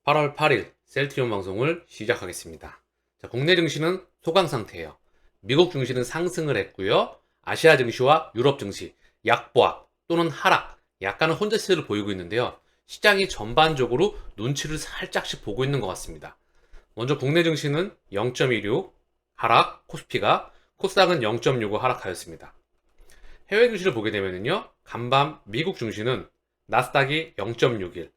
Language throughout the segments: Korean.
8월 8일 셀트리온 방송을 시작하겠습니다. 자, 국내 증시는 소강 상태예요. 미국 증시는 상승을 했고요. 아시아 증시와 유럽 증시 약보합 또는 하락, 약간은 혼재세를 보이고 있는데요. 시장이 전반적으로 눈치를 살짝씩 보고 있는 것 같습니다. 먼저 국내 증시는 0.16 하락, 코스피가 코스닥은 0.65 하락하였습니다. 해외 증시를 보게 되면요. 간밤 미국 증시는 나스닥이 0.61,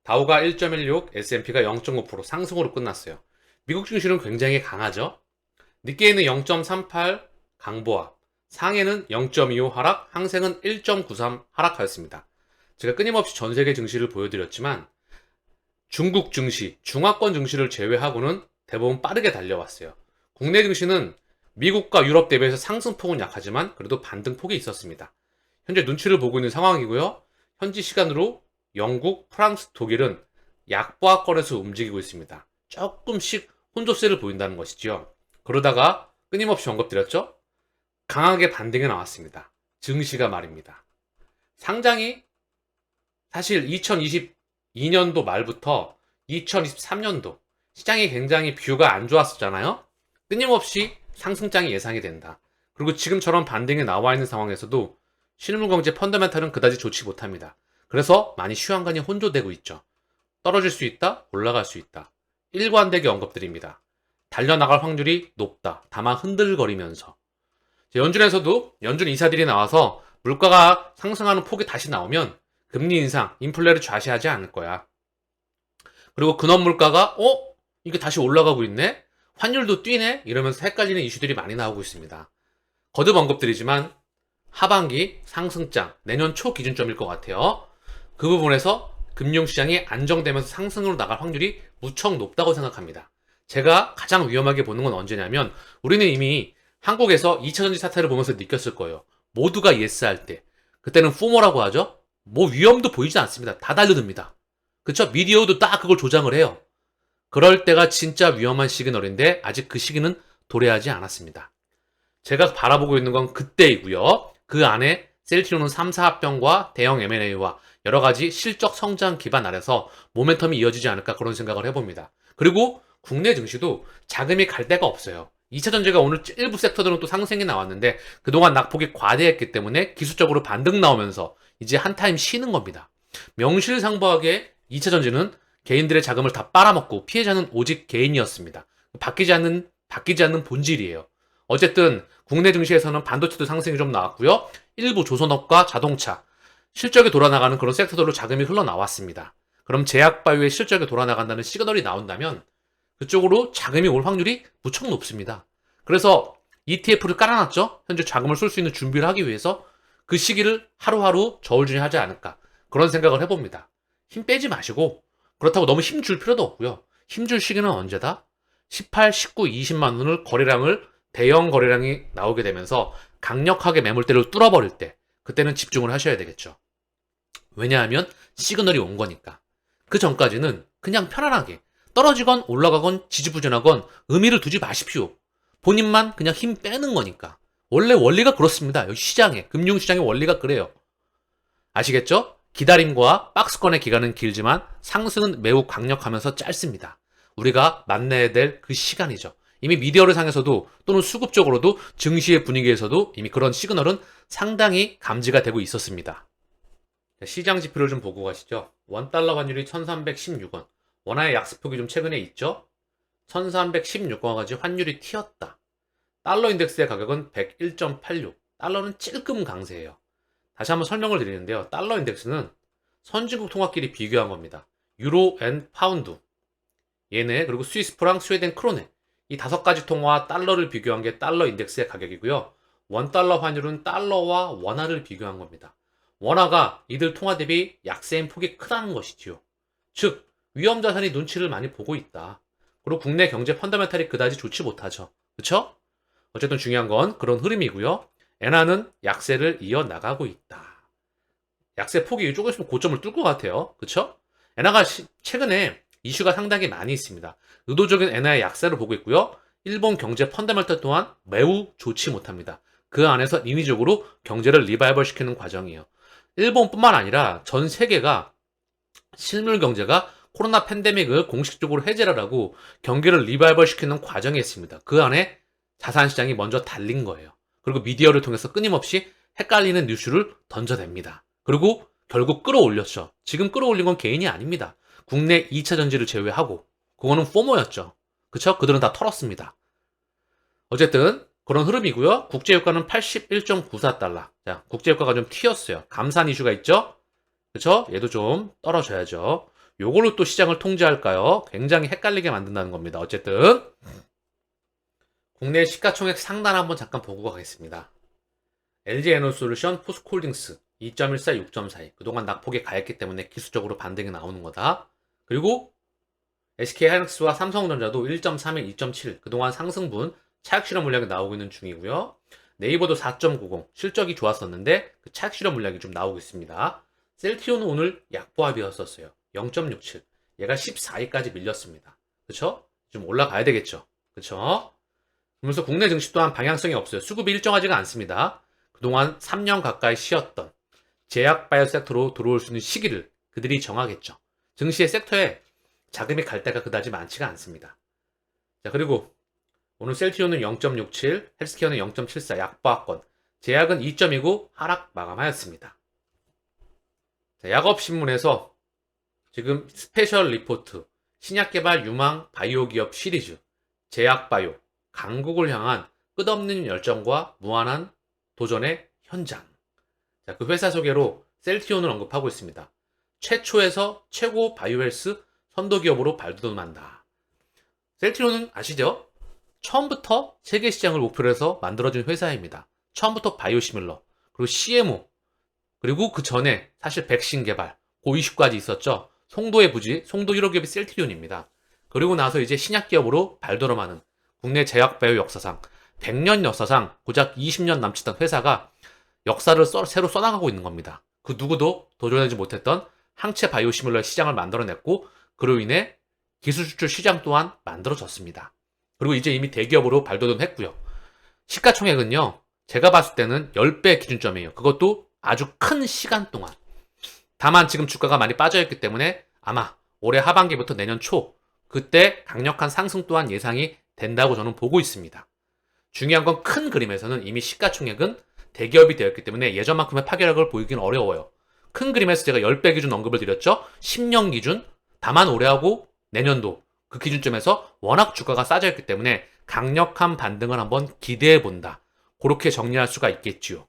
다우가 1.16, S&P가 0.5% 상승으로 끝났어요. 미국 증시는 굉장히 강하죠. 니케이는 0.38 강보합, 상해는 0.25 하락, 항생은 1.93 하락하였습니다. 제가 끊임없이 전 세계 증시를 보여드렸지만 중국 증시, 중화권 증시를 제외하고는 대부분 빠르게 달려왔어요. 국내 증시는 미국과 유럽 대비해서 상승폭은 약하지만 그래도 반등폭이 있었습니다. 현재 눈치를 보고 있는 상황이고요. 현지 시간으로 영국, 프랑스, 독일은 약보합권에서 움직이고 있습니다. 조금씩 혼조세를 보인다는 것이지요. 그러다가 끊임없이 언급드렸죠? 강하게 반등이 나왔습니다. 증시가 말입니다. 상장이 사실 2022년도 말부터 2023년도 시장이 굉장히 뷰가 안 좋았었잖아요. 끊임없이 상승장이 예상이 된다. 그리고 지금처럼 반등이 나와 있는 상황에서도 실물경제 펀더멘탈은 그다지 좋지 못합니다. 그래서 많이 시황관이 혼조되고 있죠. 떨어질 수 있다, 올라갈 수 있다. 일관되게 언급드립니다. 달려나갈 확률이 높다. 다만 흔들거리면서. 연준에서도 연준 이사들이 나와서 물가가 상승하는 폭이 다시 나오면 금리 인상, 인플레를 좌시하지 않을 거야. 그리고 근원 물가가 이게 다시 올라가고 있네? 환율도 뛰네? 이러면서 헷갈리는 이슈들이 많이 나오고 있습니다. 거듭 언급드리지만 하반기 상승장, 내년 초 기준점일 것 같아요. 그 부분에서 금융시장이 안정되면서 상승으로 나갈 확률이 무척 높다고 생각합니다. 제가 가장 위험하게 보는 건 언제냐면 우리는 이미 한국에서 2차전지 사태를 보면서 느꼈을 거예요. 모두가 예스 할 때. 그때는 포모라고 하죠. 뭐 위험도 보이지 않습니다. 다 달려듭니다. 그쵸? 미디어도 딱 그걸 조장을 해요. 그럴 때가 진짜 위험한 시그널인데 아직 그 시기는 도래하지 않았습니다. 제가 바라보고 있는 건 그때이고요. 그 안에 셀트리온은 3사 합병과 대형 M&A와 여러 가지 실적 성장 기반 아래서 모멘텀이 이어지지 않을까 그런 생각을 해봅니다. 그리고 국내 증시도 자금이 갈 데가 없어요. 2차 전지가 오늘 일부 섹터들은 또 상승이 나왔는데 그동안 낙폭이 과대했기 때문에 기술적으로 반등 나오면서 이제 한 타임 쉬는 겁니다. 명실상부하게 2차 전지는 개인들의 자금을 다 빨아먹고 피해자는 오직 개인이었습니다. 바뀌지 않는 본질이에요. 어쨌든 국내 증시에서는 반도체도 상승이 좀 나왔고요. 일부 조선업과 자동차, 실적이 돌아나가는 그런 섹터들로 자금이 흘러나왔습니다. 그럼 제약바이오의 실적이 돌아나간다는 시그널이 나온다면 그쪽으로 자금이 올 확률이 무척 높습니다. 그래서 ETF를 깔아놨죠. 현재 자금을 쏠 수 있는 준비를 하기 위해서 그 시기를 하루하루 저울주니 하지 않을까 그런 생각을 해봅니다. 힘 빼지 마시고 그렇다고 너무 힘 줄 필요도 없고요. 힘 줄 시기는 언제다? 18, 19, 20만 원을 거래량을 대형 거래량이 나오게 되면서 강력하게 매물대를 뚫어버릴 때 그때는 집중을 하셔야 되겠죠. 왜냐하면 시그널이 온 거니까. 그 전까지는 그냥 편안하게 떨어지건 올라가건 지지부진하건 의미를 두지 마십시오. 본인만 그냥 힘 빼는 거니까. 원래 원리가 그렇습니다. 여기 시장에, 금융시장의 원리가 그래요. 아시겠죠? 기다림과 박스권의 기간은 길지만 상승은 매우 강력하면서 짧습니다. 우리가 만나야 될 그 시간이죠. 이미 미디어를 상에서도 또는 수급적으로도 증시의 분위기에서도 이미 그런 시그널은 상당히 감지가 되고 있었습니다. 시장 지표를 좀 보고 가시죠. 원달러 환율이 1316원. 원화의 약세폭이 좀 최근에 있죠. 1316원까지 환율이 튀었다. 달러 인덱스의 가격은 101.86. 달러는 찔끔 강세예요. 다시 한번 설명을 드리는데요. 달러 인덱스는 선진국 통화끼리 비교한 겁니다. 유로 앤 파운드. 얘네 그리고 스위스 프랑, 스웨덴 크로네. 이 5가지 통화와 달러를 비교한 게 달러 인덱스의 가격이고요. 원달러 환율은 달러와 원화를 비교한 겁니다. 원화가 이들 통화 대비 약세인 폭이 크다는 것이지요. 즉 위험자산이 눈치를 많이 보고 있다. 그리고 국내 경제 펀더멘탈이 그다지 좋지 못하죠. 그쵸? 어쨌든 중요한 건 그런 흐름이고요. 엔화는 약세를 이어나가고 있다. 약세 폭이 조금 있으면 고점을 뚫을 것 같아요. 그쵸? 엔화가 최근에 이슈가 상당히 많이 있습니다. 의도적인 엔화의 약세를 보고 있고요. 일본 경제 펀더멘탈 또한 매우 좋지 못합니다. 그 안에서 인위적으로 경제를 리바이벌 시키는 과정이에요. 일본뿐만 아니라 전 세계가 실물 경제가 코로나 팬데믹을 공식적으로 해제를 하고 경기를 리바이벌 시키는 과정이 있습니다. 그 안에 자산시장이 먼저 달린 거예요. 그리고 미디어를 통해서 끊임없이 헷갈리는 뉴스를 던져댑니다. 그리고 결국 끌어올렸죠. 지금 끌어올린 건 개인이 아닙니다. 국내 2차 전지를 제외하고 그거는 포모였죠. 그쵸? 그들은 다 털었습니다. 어쨌든 그런 흐름이고요. 국제유가는 81.94달러. 자, 국제유가가 좀 튀었어요. 감산 이슈가 있죠? 그쵸? 얘도 좀 떨어져야죠. 요걸로 또 시장을 통제할까요? 굉장히 헷갈리게 만든다는 겁니다. 어쨌든 국내 시가총액 상단 한번 잠깐 보고 가겠습니다. LG에너솔루션, 포스코홀딩스 2.14, 6.42. 그동안 낙폭에 가했기 때문에 기술적으로 반등이 나오는 거다. 그리고 SK하이닉스와 삼성전자도 1.31, 2.7. 그동안 상승분 차익 실현 물량이 나오고 있는 중이고요. 네이버도 4.90. 실적이 좋았었는데 그 차익 실현 물량이 좀 나오고 있습니다. 셀트리온은 오늘 약보합이었었어요. 0.67. 얘가 14위까지 밀렸습니다. 그쵸? 좀 올라가야 되겠죠. 그쵸? 그러면서 국내 증시 또한 방향성이 없어요. 수급이 일정하지가 않습니다. 그동안 3년 가까이 쉬었던 제약 바이오 섹터로 들어올 수 있는 시기를 그들이 정하겠죠. 증시의 섹터에 자금이 갈 데가 그다지 많지가 않습니다. 자, 그리고 오늘 셀트리온은 0.67, 헬스케어는 0.74 약보합권, 제약은 2.29 하락 마감하였습니다. 자, 약업신문에서 지금 스페셜 리포트, 신약개발 유망 바이오 기업 시리즈, 제약바이오, 강국을 향한 끝없는 열정과 무한한 도전의 현장. 자, 그 회사 소개로 셀트리온을 언급하고 있습니다. 최초에서 최고 바이오헬스 선도기업으로 발돋움한다. 셀트리온은 아시죠? 처음부터 세계 시장을 목표로 해서 만들어진 회사입니다. 처음부터 바이오시밀러, 그리고 CMO, 그리고 그 전에 사실 백신 개발, 그 이슈까지 있었죠. 송도의 부지, 송도 1호 기업이 셀트리온입니다. 그리고 나서 이제 신약 기업으로 발돋움하는 국내 제약바이오 역사상 100년 역사상 고작 20년 남짓한 회사가 역사를 새로 써나가고 있는 겁니다. 그 누구도 도전하지 못했던 항체 바이오시밀러의 시장을 만들어냈고 그로 인해 기술 수출 시장 또한 만들어졌습니다. 그리고 이제 이미 대기업으로 발돋움했고요. 시가총액은요. 제가 봤을 때는 10배 기준점이에요. 그것도 아주 큰 시간 동안. 다만 지금 주가가 많이 빠져있기 때문에 아마 올해 하반기부터 내년 초 그때 강력한 상승 또한 예상이 된다고 저는 보고 있습니다. 중요한 건 큰 그림에서는 이미 시가총액은 대기업이 되었기 때문에 예전만큼의 파괴력을 보이긴 어려워요. 큰 그림에서 제가 10배 기준 언급을 드렸죠. 10년 기준, 다만 올해하고 내년도 그 기준점에서 워낙 주가가 싸져있기 때문에 강력한 반등을 한번 기대해본다. 그렇게 정리할 수가 있겠지요.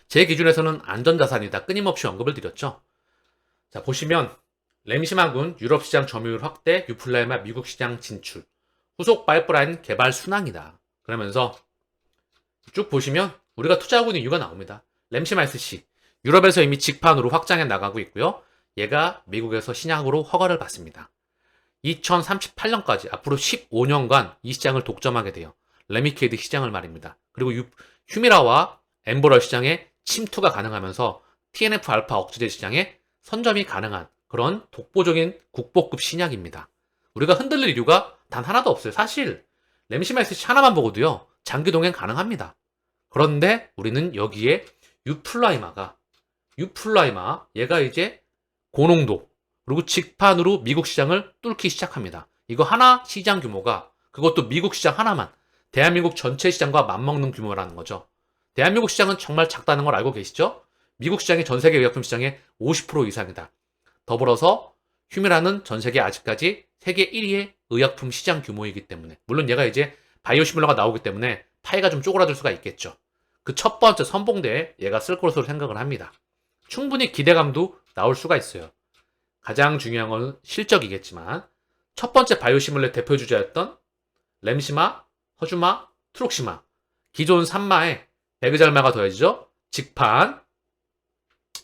제 기준에서는 안전자산이다. 끊임없이 언급을 드렸죠. 자, 보시면 램시마군 유럽시장 점유율 확대, 유플라이마 미국 시장 진출, 후속 파이프라인 개발 순항이다. 그러면서 쭉 보시면 우리가 투자하고 있는 이유가 나옵니다. 램시마 SC 유럽에서 이미 직판으로 확장해 나가고 있고요. 얘가 미국에서 신약으로 허가를 받습니다. 2038년까지 앞으로 15년간 이 시장을 독점하게 돼요. 레미케이드 시장을 말입니다. 그리고 휴미라와 엠보럴 시장에 침투가 가능하면서 TNF-알파 억제제 시장에 선점이 가능한 그런 독보적인 국보급 신약입니다. 우리가 흔들릴 이유가 단 하나도 없어요. 사실 램시마 SC 하나만 보고도요. 장기 동행 가능합니다. 그런데 우리는 여기에 유플라이마 얘가 이제 고농도 그리고 직판으로 미국 시장을 뚫기 시작합니다. 이거 하나 시장 규모가 그것도 미국 시장 하나만 대한민국 전체 시장과 맞먹는 규모라는 거죠. 대한민국 시장은 정말 작다는 걸 알고 계시죠? 미국 시장이 전 세계 의약품 시장의 50% 이상이다. 더불어서 휴미라는 전 세계 아직까지 세계 1위의 의약품 시장 규모이기 때문에 물론 얘가 이제 바이오시밀러가 나오기 때문에 파이가 좀 쪼그라들 수가 있겠죠. 그 첫 번째 선봉대에 얘가 쓸 것으로 생각을 합니다. 충분히 기대감도 나올 수가 있어요. 가장 중요한 건 실적이겠지만 첫 번째 바이오시밀러 대표 주자였던 램시마, 허주마, 트록시마 기존 3마에 베그잘마가 더해지죠. 직판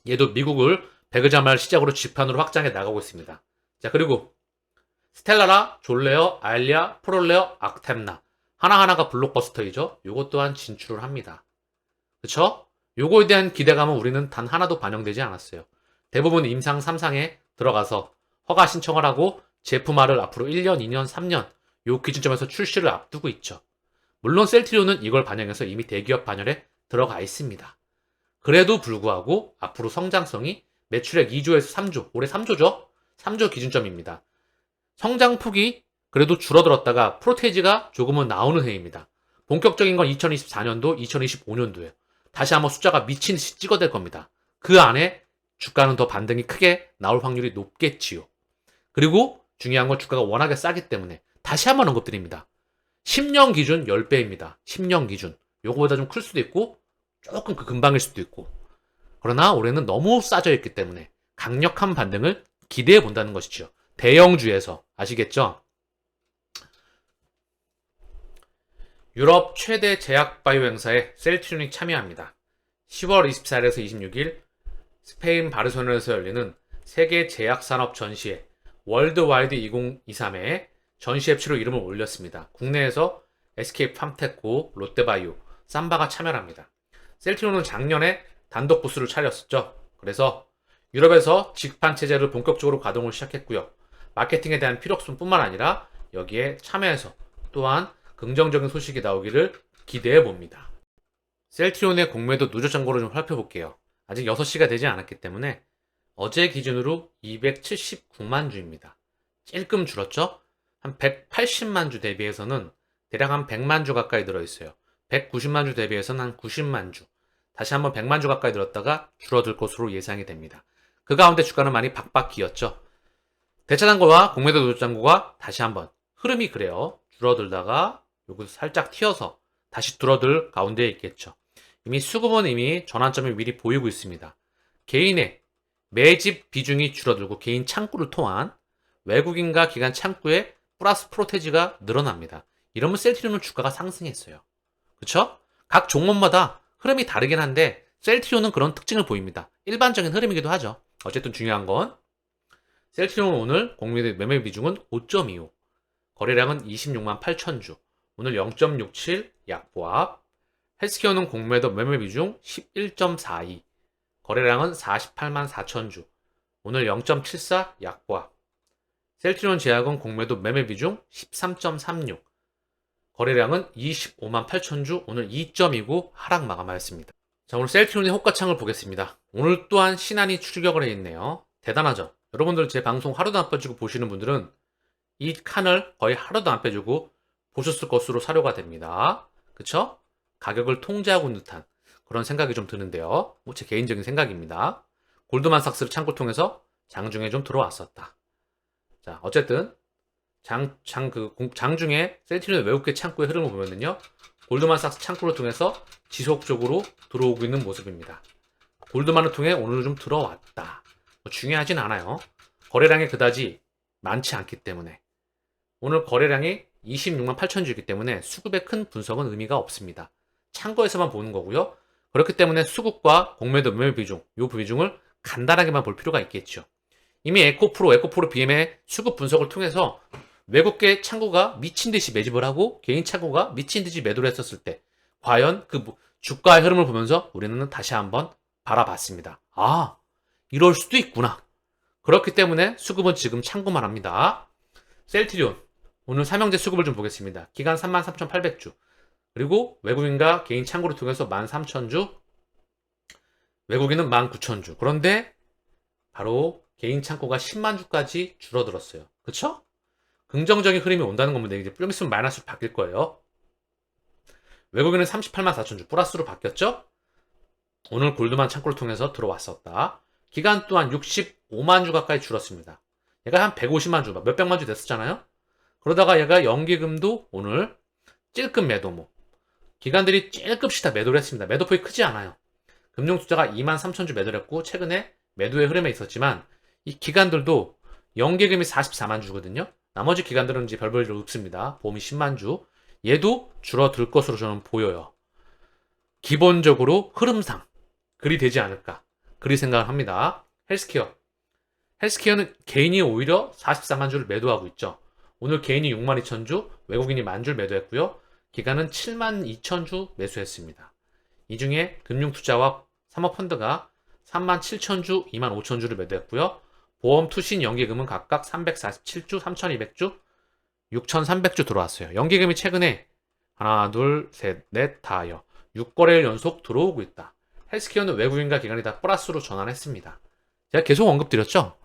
얘도 미국을 베그잘마를 시작으로 직판으로 확장해 나가고 있습니다. 자, 그리고 스텔라라, 졸레어, 아일리아, 프롤레어, 악템나 하나하나가 블록버스터이죠. 요것 또한 진출을 합니다. 그쵸? 요거에 대한 기대감은 우리는 단 하나도 반영되지 않았어요. 대부분 임상 3상에 들어가서 허가 신청을 하고 제품화를 앞으로 1년, 2년, 3년 요 기준점에서 출시를 앞두고 있죠. 물론 셀트리온은 이걸 반영해서 이미 대기업 반열에 들어가 있습니다. 그래도 불구하고 앞으로 성장성이 매출액 2조에서 3조, 올해 3조죠? 3조 기준점입니다. 성장폭이 그래도 줄어들었다가 프로테이지가 조금은 나오는 해입니다. 본격적인 건 2024년도, 2025년도예요. 다시 한번 숫자가 미친 듯이 찍어댈 겁니다. 그 안에 주가는 더 반등이 크게 나올 확률이 높겠지요. 그리고 중요한 건 주가가 워낙에 싸기 때문에 다시 한번 언급드립니다. 10년 기준 10배입니다. 10년 기준. 요거보다 좀 클 수도 있고 조금 그 근방일 수도 있고. 그러나 올해는 너무 싸져 있기 때문에 강력한 반등을 기대해 본다는 것이죠. 대형주에서. 아시겠죠? 유럽 최대 제약 바이오 행사에 셀트리온이 참여합니다. 10월 24일에서 26일 스페인 바르셀로나에서 열리는 세계 제약산업 전시회 월드와이드 2023에 전시회 치로 이름을 올렸습니다. 국내에서 SK팜테코, 롯데바이오, 삼바가 참여를 합니다. 셀트리온은 작년에 단독 부스를 차렸었죠. 그래서 유럽에서 직판 체제를 본격적으로 가동을 시작했고요. 마케팅에 대한 필요성뿐만 아니라 여기에 참여해서 또한 긍정적인 소식이 나오기를 기대해 봅니다. 셀트리온의 공매도 누적 잔고를 좀 살펴볼게요. 아직 6시가 되지 않았기 때문에 어제 기준으로 279만 주입니다. 찔끔 줄었죠? 한 180만 주 대비해서는 대략 한 100만 주 가까이 들어있어요. 190만 주 대비해서는 한 90만 주. 다시 한번 100만 주 가까이 들었다가 줄어들 것으로 예상이 됩니다. 그 가운데 주가는 많이 박박 기었죠. 대차잔고와 공매도 누적 잔고가 다시 한번 흐름이 그래요. 줄어들다가 여기서 살짝 튀어서 다시 줄어들 가운데에 있겠죠. 이미 수급은 이미 전환점이 미리 보이고 있습니다. 개인의 매집 비중이 줄어들고 개인 창구를 통한 외국인과 기관 창구에 플러스 프로테지가 늘어납니다. 이러면 셀트리온은 주가가 상승했어요. 그쵸? 각 종목마다 흐름이 다르긴 한데 셀트리온은 그런 특징을 보입니다. 일반적인 흐름이기도 하죠. 어쨌든 중요한 건 셀트리온 오늘 공매도 매매 비중은 5.25, 거래량은 26만 8천 주, 오늘 0.67 약보합, 헬스케어는 공매도 매매 비중 11.42, 거래량은 48만 4천 주, 오늘 0.74 약보합, 셀트리온 제약은 공매도 매매 비중 13.36, 거래량은 25만 8천 주, 오늘 2.29 하락 마감하였습니다. 자, 오늘 셀트리온의 호가창을 보겠습니다. 오늘 또한 신한이 출격을 해 있네요. 대단하죠? 여러분들 제 방송 하루도 안 빼주고 보시는 분들은 이 칸을 거의 하루도 안 빼주고 보셨을 것으로 사료가 됩니다. 그쵸? 가격을 통제하고 있는 듯한 그런 생각이 좀 드는데요. 뭐 제 개인적인 생각입니다. 골드만삭스를 창구를 통해서 장중에 좀 들어왔었다. 자, 어쨌든 장중에 셀트리온 외국계 창구의 흐름을 보면은요, 골드만삭스 창구를 통해서 지속적으로 들어오고 있는 모습입니다. 골드만을 통해 오늘 좀 들어왔다. 뭐 중요하진 않아요. 거래량이 그다지 많지 않기 때문에 오늘 거래량이 26만 8천 주이기 때문에 수급의 큰 분석은 의미가 없습니다. 창고에서만 보는 거고요. 그렇기 때문에 수급과 공매도 매매 비중, 이 비중을 간단하게만 볼 필요가 있겠죠. 이미 에코프로 BM의 수급 분석을 통해서 외국계 창구가 미친 듯이 매집을 하고 개인 창구가 미친 듯이 매도를 했었을 때 과연 그 주가의 흐름을 보면서 우리는 다시 한번 바라봤습니다. 아, 이럴 수도 있구나. 그렇기 때문에 수급은 지금 참고만 합니다. 셀트리온 오늘 삼형제 수급을 좀 보겠습니다. 기간 33,800주, 그리고 외국인과 개인 창구를 통해서 13,000주, 외국인은 19,000주. 그런데 바로 개인 창구가 10만 주까지 줄어들었어요. 그쵸? 긍정적인 흐름이 온다는 겁니다. 이제 좀 있으면 마이너스로 바뀔 거예요. 외국인은 38만 4천 주 플러스로 바뀌었죠? 오늘 골드만 창구를 통해서 들어왔었다. 기간 또한 65만 주 가까이 줄었습니다. 얘가 한 150만 주, 몇백만 주 됐었잖아요? 그러다가 얘가 연기금도 오늘 찔끔 매도모. 기관들이 찔끔씩 다 매도를 했습니다. 매도폭이 크지 않아요. 금융투자가 2만 3천 주 매도를 했고 최근에 매도의 흐름에 있었지만 이 기관들도 연기금이 44만 주거든요. 나머지 기관들은 이제 별 볼 일 없습니다. 보험이 10만 주. 얘도 줄어들 것으로 저는 보여요. 기본적으로 흐름상 그리 되지 않을까. 그리 생각을 합니다. 헬스케어. 헬스케어는 개인이 오히려 44만 주를 매도하고 있죠. 오늘 개인이 6만 2천 주, 외국인이 1만 주를 매도했고요. 기관은 7만 2천 주 매수했습니다. 이 중에 금융투자와 사모펀드가 3만 7천 주, 2만 5천 주를 매도했고요. 보험, 투신, 연기금은 각각 347주, 3,200주, 6,300주 들어왔어요. 연기금이 최근에 하나, 둘, 셋, 넷, 다여 6거래일 연속 들어오고 있다. 헬스케어는 외국인과 기관이 다 플러스로 전환했습니다. 제가 계속 언급드렸죠?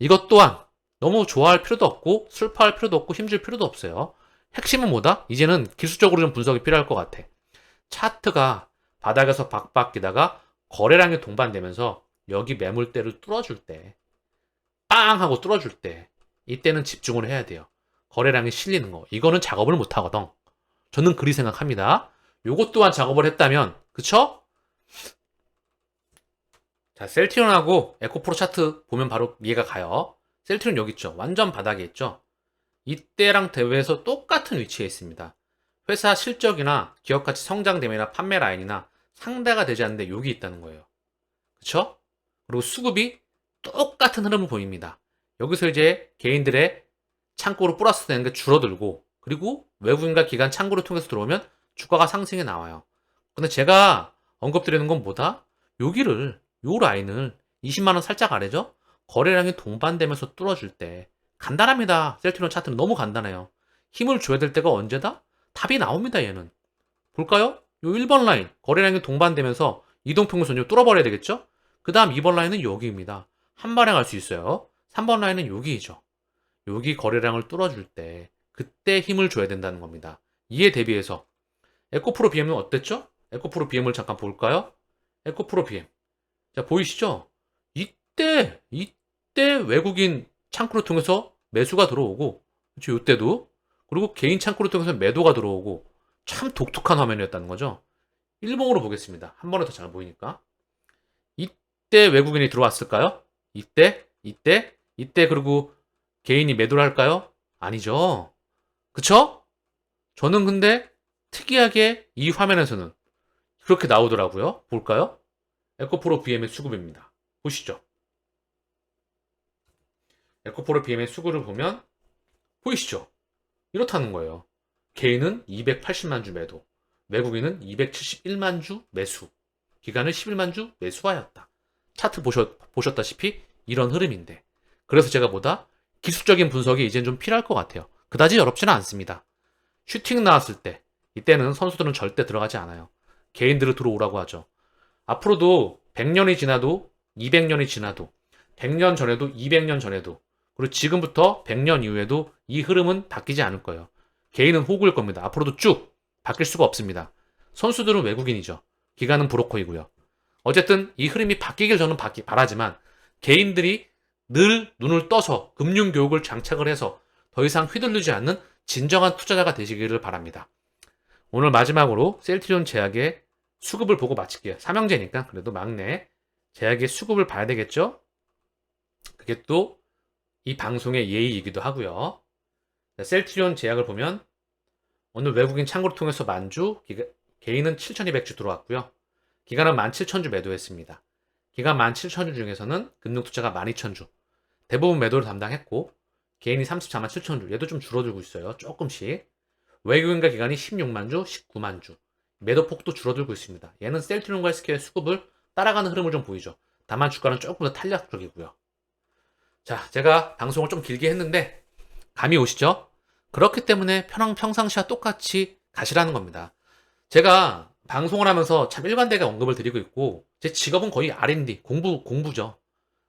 이것 또한 너무 좋아할 필요도 없고 슬퍼할 필요도 없고 힘줄 필요도 없어요. 핵심은 뭐다? 이제는 기술적으로 좀 분석이 필요할 것 같아. 차트가 바닥에서 박박기다가 거래량이 동반되면서 여기 매물대를 뚫어줄 때, 빵 하고 뚫어줄 때, 이때는 집중을 해야 돼요. 거래량이 실리는 거. 이거는 작업을 못 하거든. 저는 그리 생각합니다. 요것 또한 작업을 했다면, 그쵸? 자, 셀트리온하고 에코프로 차트 보면 바로 이해가 가요. 셀트리온 여기 있죠. 완전 바닥에 있죠. 이때랑 대비해서 똑같은 위치에 있습니다. 회사 실적이나 기업 가치 성장 대매나 판매 라인이나 상대가 되지 않는데 여기 있다는 거예요. 그쵸? 그리고 수급이 똑같은 흐름을 보입니다. 여기서 이제 개인들의 창고로 플러스 되는 게 줄어들고, 그리고 외국인과 기관 창고를 통해서 들어오면 주가가 상승해 나와요. 근데 제가 언급드리는 건 뭐다? 여기를, 요 라인을 20만원 살짝 아래죠? 거래량이 동반되면서 뚫어줄 때 간단합니다. 셀트리온 차트는 너무 간단해요. 힘을 줘야 될 때가 언제다? 답이 나옵니다. 얘는 볼까요? 요 1번 라인 거래량이 동반되면서 이동평균선을 뚫어버려야 되겠죠? 그 다음 2번 라인은 여기입니다. 한 발에 갈 수 있어요. 3번 라인은 여기이죠. 여기 거래량을 뚫어줄 때 그때 힘을 줘야 된다는 겁니다. 이에 대비해서 에코프로 BM은 어땠죠? 에코프로 BM을 잠깐 볼까요? 에코프로 BM. 자, 보이시죠? 이때 외국인 창구를 통해서 매수가 들어오고, 그렇죠? 이때도. 그리고 개인 창구를 통해서 매도가 들어오고, 참 독특한 화면이었다는 거죠. 일봉으로 보겠습니다. 한 번에 더 잘 보이니까. 이때 외국인이 들어왔을까요? 이때, 그리고 개인이 매도를 할까요? 아니죠. 그쵸? 저는 근데 특이하게 이 화면에서는 그렇게 나오더라고요. 볼까요? 에코프로 BM의 수급입니다. 보시죠. 에코프로 BM의 수급을 보면 보이시죠? 이렇다는 거예요. 개인은 280만 주 매도, 외국인은 271만 주 매수, 기간은 11만 주 매수하였다. 차트 보셨다시피 이런 흐름인데, 그래서 제가 보다 기술적인 분석이 이젠 좀 필요할 것 같아요. 그다지 어렵지는 않습니다. 슈팅 나왔을 때, 이때는 선수들은 절대 들어가지 않아요. 개인들을 들어오라고 하죠. 앞으로도 100년이 지나도 200년이 지나도 100년 전에도 200년 전에도, 그리고 지금부터 100년 이후에도 이 흐름은 바뀌지 않을 거예요. 개인은 호구일 겁니다. 앞으로도 쭉 바뀔 수가 없습니다. 선수들은 외국인이죠. 기관은 브로커이고요. 어쨌든 이 흐름이 바뀌길 저는 바라지만, 개인들이 늘 눈을 떠서 금융교육을 장착을 해서 더 이상 휘둘리지 않는 진정한 투자자가 되시기를 바랍니다. 오늘 마지막으로 셀트리온 제약의 수급을 보고 마칠게요. 삼형제니까 그래도 막내 제약의 수급을 봐야 되겠죠? 그게 또 이 방송의 예의이기도 하고요. 셀트리온 제약을 보면 오늘 외국인 창구를 통해서 만주, 개인은 7,200주 들어왔고요. 기간은 17,000주 매도했습니다. 기간 17,000주 중에서는 금융투자가 12,000주. 대부분 매도를 담당했고, 개인이 34만 7,000주. 얘도 좀 줄어들고 있어요. 조금씩. 외국인과 기관이 16만 주, 19만 주. 매도 폭도 줄어들고 있습니다. 얘는 셀트리온과 SK의 수급을 따라가는 흐름을 좀 보이죠. 다만 주가는 조금 더 탄력적이고요. 자, 제가 방송을 좀 길게 했는데 감이 오시죠? 그렇기 때문에 평상시와 똑같이 가시라는 겁니다. 제가 방송을 하면서 참 일관되게 언급을 드리고 있고, 제 직업은 거의 R&D, 공부죠.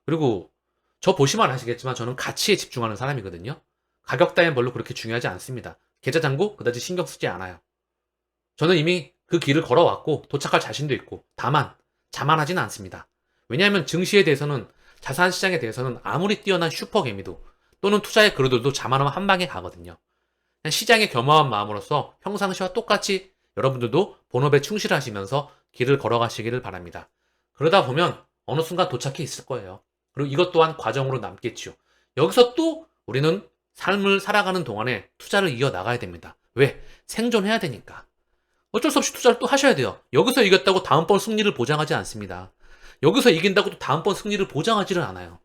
그리고 저 보시면 아시겠지만 저는 가치에 집중하는 사람이거든요. 가격 따윈 별로 그렇게 중요하지 않습니다. 계좌 잔고 그다지 신경 쓰지 않아요. 저는 이미 그 길을 걸어왔고 도착할 자신도 있고, 다만 자만하지는 않습니다. 왜냐하면 증시에 대해서는, 자산 시장에 대해서는 아무리 뛰어난 슈퍼개미도 또는 투자의 그루들도 자만하면 한 방에 가거든요. 그냥 시장에 겸허한 마음으로서 평상시와 똑같이 여러분들도 본업에 충실하시면서 길을 걸어가시기를 바랍니다. 그러다 보면 어느 순간 도착해 있을 거예요. 그리고 이것 또한 과정으로 남겠지요. 여기서 또 우리는 삶을 살아가는 동안에 투자를 이어나가야 됩니다. 왜? 생존해야 되니까. 어쩔 수 없이 투자를 또 하셔야 돼요. 여기서 이겼다고 다음번 승리를 보장하지 않습니다. 여기서 이긴다고 또 다음번 승리를 보장하지를 않아요.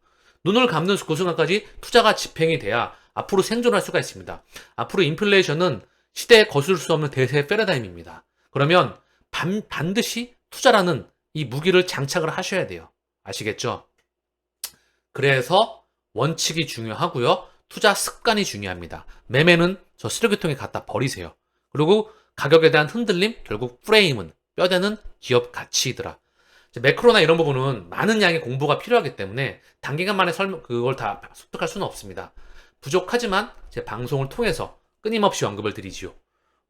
눈을 감는 그 순간까지 투자가 집행이 돼야 앞으로 생존할 수가 있습니다. 앞으로 인플레이션은 시대에 거슬 수 없는 대세 패러다임입니다. 그러면 반드시 투자라는 이 무기를 장착을 하셔야 돼요. 아시겠죠? 그래서 원칙이 중요하고요. 투자 습관이 중요합니다. 매매는 저 쓰레기통에 갖다 버리세요. 그리고 가격에 대한 흔들림, 결국 프레임은 뼈대는 기업 가치이더라. 이제 매크로나 이런 부분은 많은 양의 공부가 필요하기 때문에 단기간 만에 그걸 다 습득할 수는 없습니다. 부족하지만 제 방송을 통해서 끊임없이 언급을 드리지요.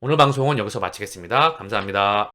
오늘 방송은 여기서 마치겠습니다. 감사합니다.